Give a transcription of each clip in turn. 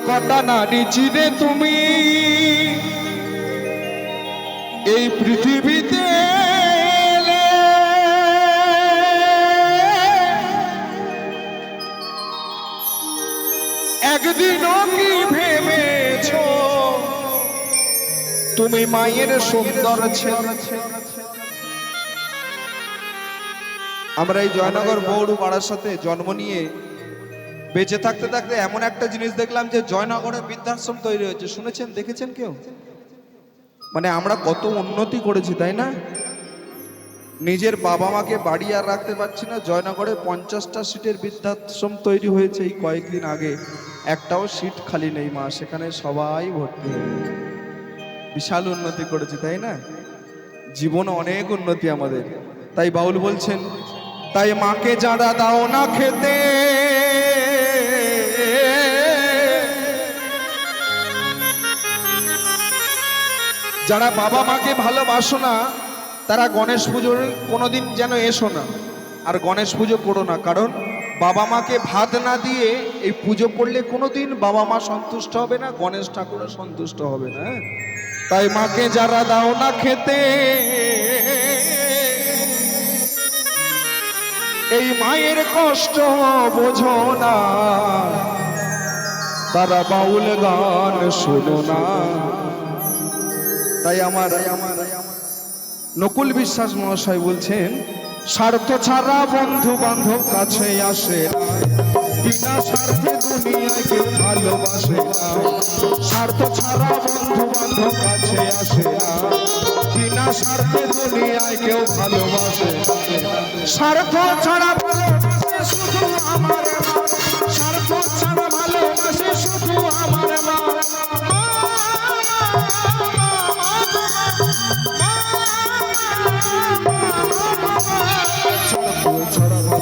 কটা নারী চিনে তুমি এই পৃথিবীতে একদিনও কি ভেবেছ তুমি মায়ের সুন্দর ছেলে? আমরা এই জয়নগর বৌড়ু পাড়ার সাথে জন্ম নিয়ে বেঁচে থাকতে থাকতে এমন একটা জিনিস দেখলাম যে জয়নগরে বৃদ্ধাশ্রম তৈরি হয়েছে। শুনেছেন, দেখেছেন কেউ? মানে আমরা কত উন্নতি করেছি, তাই না? নিজের বাবা মাকে বাড়ি আর রাখতে পারছি না, জয়নগরে 50টা সিটের বৃদ্ধাশ্রম তৈরি হয়েছে এই কয়েকদিন আগে। একটাও সিট খালি নেই মা, সেখানে সবাই ভর্তি। বিশাল উন্নতি করেছি, তাই না? জীবনে অনেক উন্নতি আমাদের। তাই বাউল বলছেন, তাই মাকে যারা দাও না খেতে, যারা বাবা মাকে ভালোবাসো না, তারা গণেশ পুজোর কোনোদিন যেন এসো না, আর গণেশ পুজো করো না। কারণ বাবা মাকে ভাত না দিয়ে এই পুজো করলে কোনোদিন বাবা মা সন্তুষ্ট হবে না, গণেশ ঠাকুরও সন্তুষ্ট হবে না। তাই মাকে যারা দাও না খেতে, এই মায়ের কষ্ট বোঝো না, তারা বাউল গান শোনো না। তাই আমার নকুল বিশ্বাস মহাশয় বলছেন, স্বার্থ ছাড়া বন্ধু বান্ধব কাছে আসে না, বিনা স্বার্থে দুনিয়ায় কেউ ভালোবাসে না। স্বার্থ ছাড়া বন্ধু বান্ধব কাছে আসে না, বিনা স্বার্থে দুনিয়ায় কেউ ভালোবাসে না। স্বার্থ ছাড়া ভালোবাসে শুধু আমার মা, স্বার্থ ছাড়া ভালোবাসে শুধু আমার মা।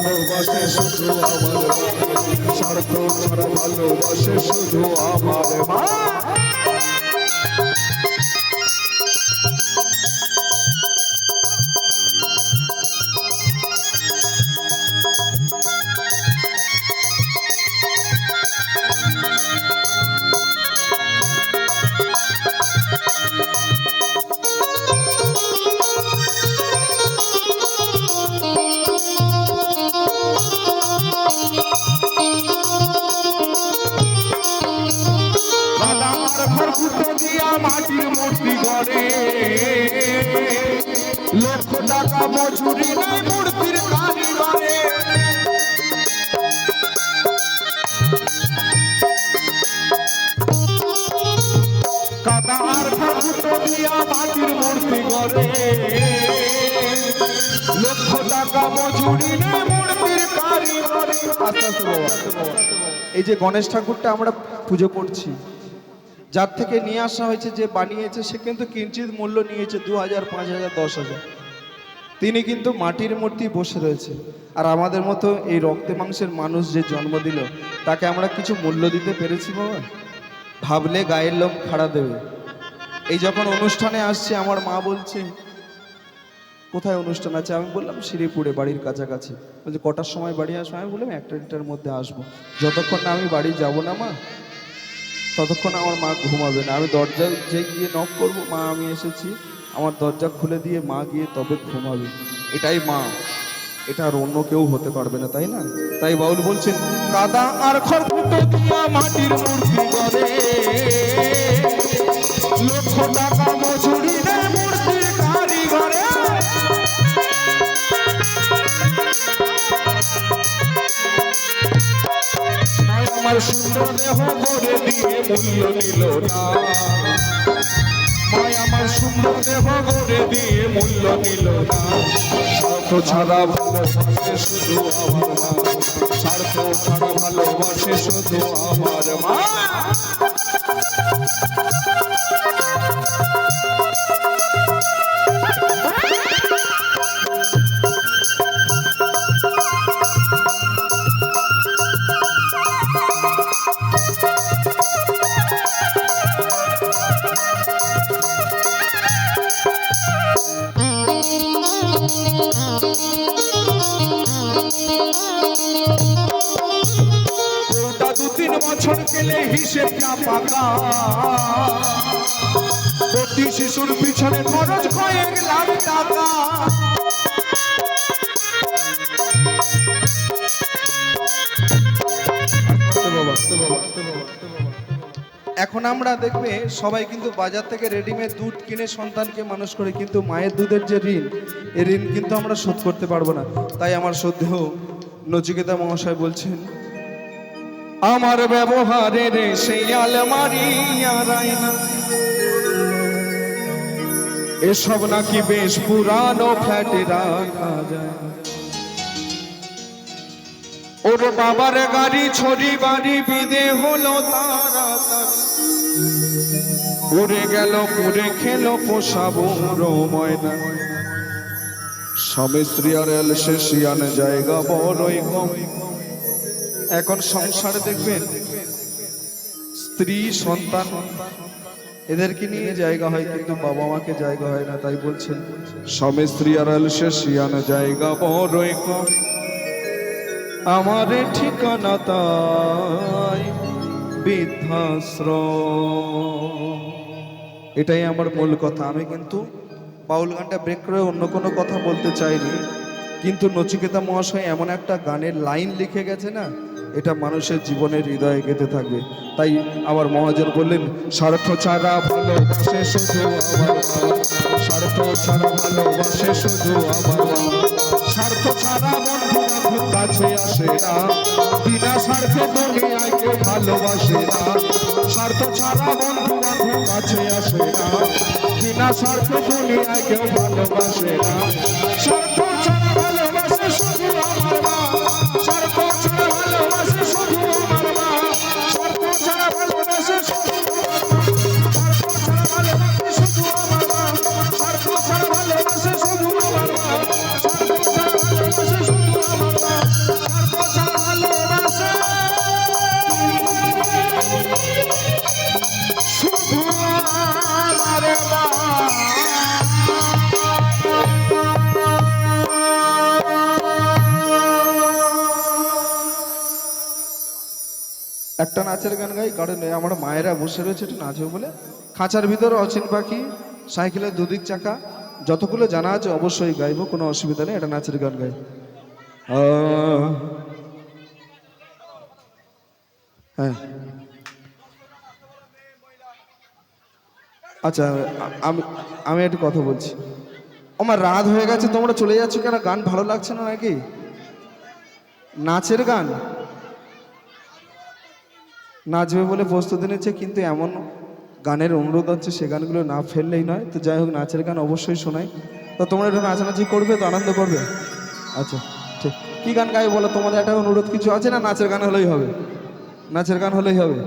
ভালোবাসে শুধু আমার মা, স্বার্থ ছাড়া ভালোবাসে শুধু আমার মা। মাটির মূর্তি গড়ে, লক্ষ টাকা মজুরি নেই মূর্তির কারিগরে। কাদা আর ঠাকুর দিয়া মাটির মূর্তি গড়ে, লক্ষ টাকা মজুরি নেই মূর্তির কারিগরে। আস্তে আস্তে বাবা, এই যে গণেশ ঠাকুরটা আমরা পুজো করছি, যার থেকে নিয়ে আসা হয়েছে, যে বানিয়েছে, সে কিন্তু কিঞ্চিত মূল্য নিয়েছে 2000, 5000, 10,000। তিনি কিন্তু মাটির মূর্তি বসে রয়েছে। আর আমাদের মতো এই রক্তে মাংসের মানুষ যে জন্ম দিল, তাকে আমরা কিছু মূল্য দিতে পেরেছি বাবা? ভাবলে গায়ের লোক খাড়া দেবে। এই যখন অনুষ্ঠানে আসছে, আমার মা বলছে কোথায় অনুষ্ঠান আছে? আমি বললাম শ্রীপুরে, বাড়ির কাছাকাছি। বলছে কটার সময় বাড়ি আসবো? আমি বললাম 1টার মধ্যে আসবো। যতক্ষণ না আমি বাড়ি যাব না মা, ততক্ষণ আমার মা ঘুমাবে না। আমি দরজায় যে গিয়ে নক করবো, মা আমি এসেছি, আমার দরজা খুলে দিয়ে মা গিয়ে তবে ঘুমাবে। এটাই মা, এটা আর অন্য কেউ হতে পারবে না, তাই না? তাই বাউল বলছেন, কাদা আর খড়কুটো দিয়া মাটির মূর্তি গড়ে, লক্ষ টাকা মজুরি নেই মূর্তির কারিগরে। আমার সুন্দর দেহ করে দিয়ে মূল্য নিল না, মায় আমার সুন্দর দেহ করে দিয়ে মূল্য নিল না। স্বার্থ ছাড়া ভালোবাসে শুধু আমার মা, স্বার্থ ছাড়া ভালোবাসে শুধু আমার মা। বছর গেলে হিসেব সেটা পাকা। প্রতি শিশুর পিছনে খরচ কয়েক লাখ টাকা। এখন আমরা দেখবে সবাই কিন্তু বাজার থেকে রেডিমেড দুধ কিনে সন্তানকে মানুষ করে, কিন্তু মায়ের দুধের যে ঋণ, এই ঋণ কিন্তু আমরা শোধ করতে পারবো না। তাই আমার শ্রদ্ধেয় নচিকেতা মহাশয় বলছেন, আমার ব্যবহারের সেই আলমারি আর আয়না, এসব নাকি বেশ পুরানো ফ্ল্যাটে রাখা যায়। ওর বাবার গাড়ি ছড়ি বাড়ি বিদে হলো তাড়াতাড়ি, উড়ে গেল পুড়ে খেলো পোষাবো ময়না। স্বামী স্ত্রী আর এল শেষিয়ান জায়গা বড়ই কম। এখন সংসারে দেখবেন স্ত্রী সন্তান এদেরকে নিয়ে জায়গা হয়, কিন্তু বাবা মাকে জায়গা হয় না। তাই বলছেন স্বামী স্ত্রী আর এল শেষিয়ান জায়গা বড়ই কম। আমার ঠিকানা তাই বৃদ্ধাশ্রম। এটাই আমার মূল কথা। আমি কিন্তু বাউল গানটা ব্রেক করে অন্য কোনো কথা বলতে চাইনি, কিন্তু নচিকেতা মহাশয় এমন একটা গানের লাইন লিখে গেছে না, এটা মানুষের জীবনের হৃদয়ে গেঁথে থাকবে। তাই আবার মহাজন বললেন, স্বার্থ ছাড়া ভালোবাসে শুধু আমার বাবা, স্বার্থ ছাড়া ভালোবাসে শুধু আমার বাবা, স্বার্থ ছাড়া বন্ধু বান্ধব কাছে আসে না, বিনা স্বার্থে দুনিয়ায় কেউ ভালোবাসে না। স্বার্থ ছাড়া বন্ধু বান্ধব কাছে আসে না, বিনা স্বার্থে দুনিয়ায় কেউ ভালোবাসে না। স্বার্থ ছাড়া ভালোবাসে শুধু আমার মা, স্বার্থ ছাড়া ভালোবাসে শুধু আমার মা, স্বার্থ ছাড়া ভালোবাসে শুধু আমার মা, স্বার্থ ছাড়া ভালোবাসে শুধু আমার মা, স্বার্থ ছাড়া ভালোবাসে শুধু আমার মা, স্বার্থ ছাড়া ভালোবাসে শুধু আমার মা। একটা নাচের গান গাই, কারণ আমার মায়েরা বসে রয়েছে একটু নাচবে বলে। খাঁচার ভিতরে অচিন পাখি, সাইকেলের দুদিক চাকা, যতগুলো জানা আছে অবশ্যই গাইবো, কোনো অসুবিধা নেই। একটা নাচের গান গাই। হ্যাঁ আচ্ছা, আমি একটু কথা বলছি। আমার রাত হয়ে গেছে, তোমরা চলে যাচ্ছ কেন? গান ভালো লাগছে না নাকি? নাচের গান নাচবে বলে প্রস্তুতি নিচ্ছে, কিন্তু এমন গানের অনুরোধ হচ্ছে সে গানগুলো না ফেললেই নয়। তো যাই হোক, নাচের গান অবশ্যই শোনাই। তো তোমরা একটু নাচানাচি করবে তো, আনন্দ করবে। আচ্ছা ঠিক, কী গান গাই বলো? তোমাদের একটা অনুরোধ কিছু আছে না? নাচের গান হলেই হবে, নাচের গান হলেই হবে।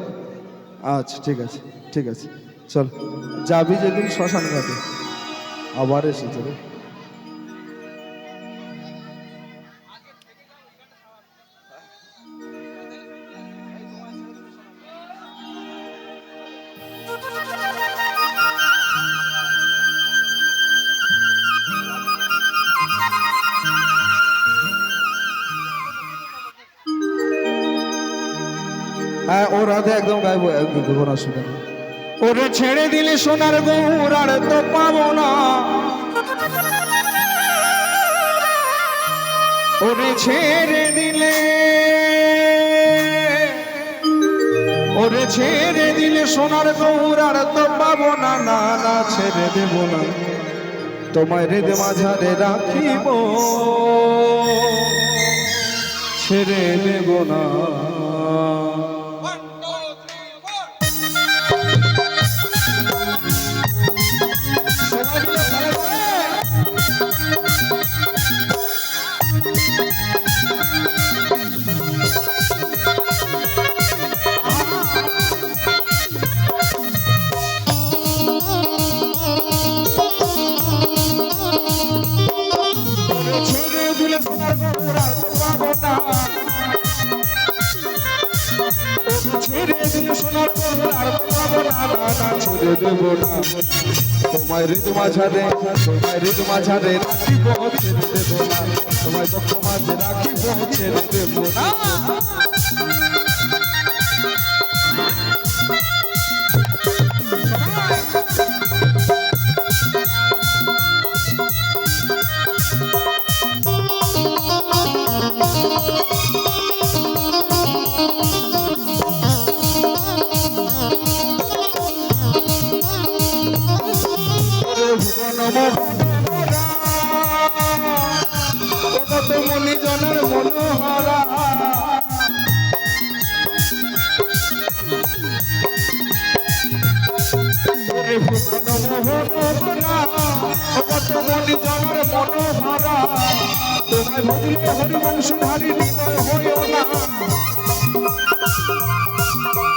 আচ্ছা ঠিক আছে, ঠিক আছে, চল। যাবি যেদিন শ্মশান ঘাটে, আবার এসেছে রে। হ্যাঁ, ও রাধে একদম গাইবো, কোনো অসুবিধা নেই। ওরে ছেড়ে দিলে সোনার গৌর আর তো পাবো না, ওরে ছেড়ে দিলে, ওরে ছেড়ে দিলে সোনার গৌর আর তো পাবো না। না না, ছেড়ে দেব না, তোমায় হৃদয় মাঝারে রাখিব, ছেড়ে দেব না। ছেড়ে দেব না, তোমায় হৃদয় মাঝারে, তোমায় হৃদয় মাঝারে রাখিব, ছেড়ে দেব না, তোমায় বক্ষ মাঝে রাখিব, ছেড়ে দেব না। ফুটানো মোহনা কত মনি জনের মনোভারা তোমায় ভজলে হরিবংশধারী হৃদয় হইও না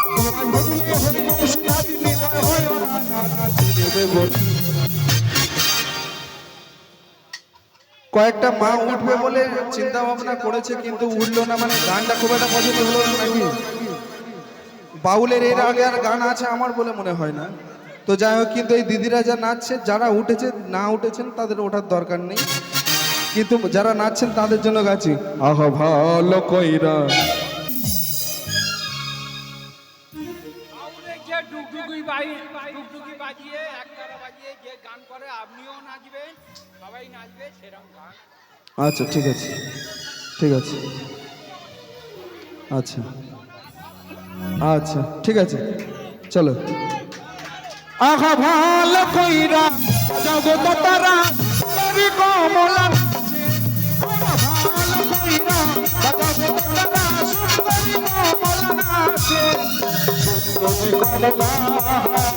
তোমায় ভজলে হরিবংশধারী হৃদয় হইও না কয়েকটা মা উঠবে বলে চিন্তা ভাবনা করেছে কিন্তু উঠলো না মানে গানটা খুব একটা পছন্দ হলো না নাকি বাউলের এর আগে আর গান আছে আমার বলে মনে হয় না তো যাই হোক কিন্তু এই দিদিরা যা নাচছে যারা উঠেছে না উঠেছেন তাদের ওঠার দরকার নেই কিন্তু যারা নাচছেন তাদের জন্য গাছি আহা ভালো কইরা ডুগডুগি বাজিয়ে একতারা বাজিয়ে যে গান করে আপনিও নাচবেন সবাই নাচবে সেরকম গান আচ্ছা ঠিক আছে ঠিক আছে আচ্ছা আচ্ছা ঠিক আছে চলো আহা ভালো কইরা জগত তারা তরি কমলা আহা ভালো কইরা জগত তারা সুন্দরী কমলা নাচে সুন্দরী কমলা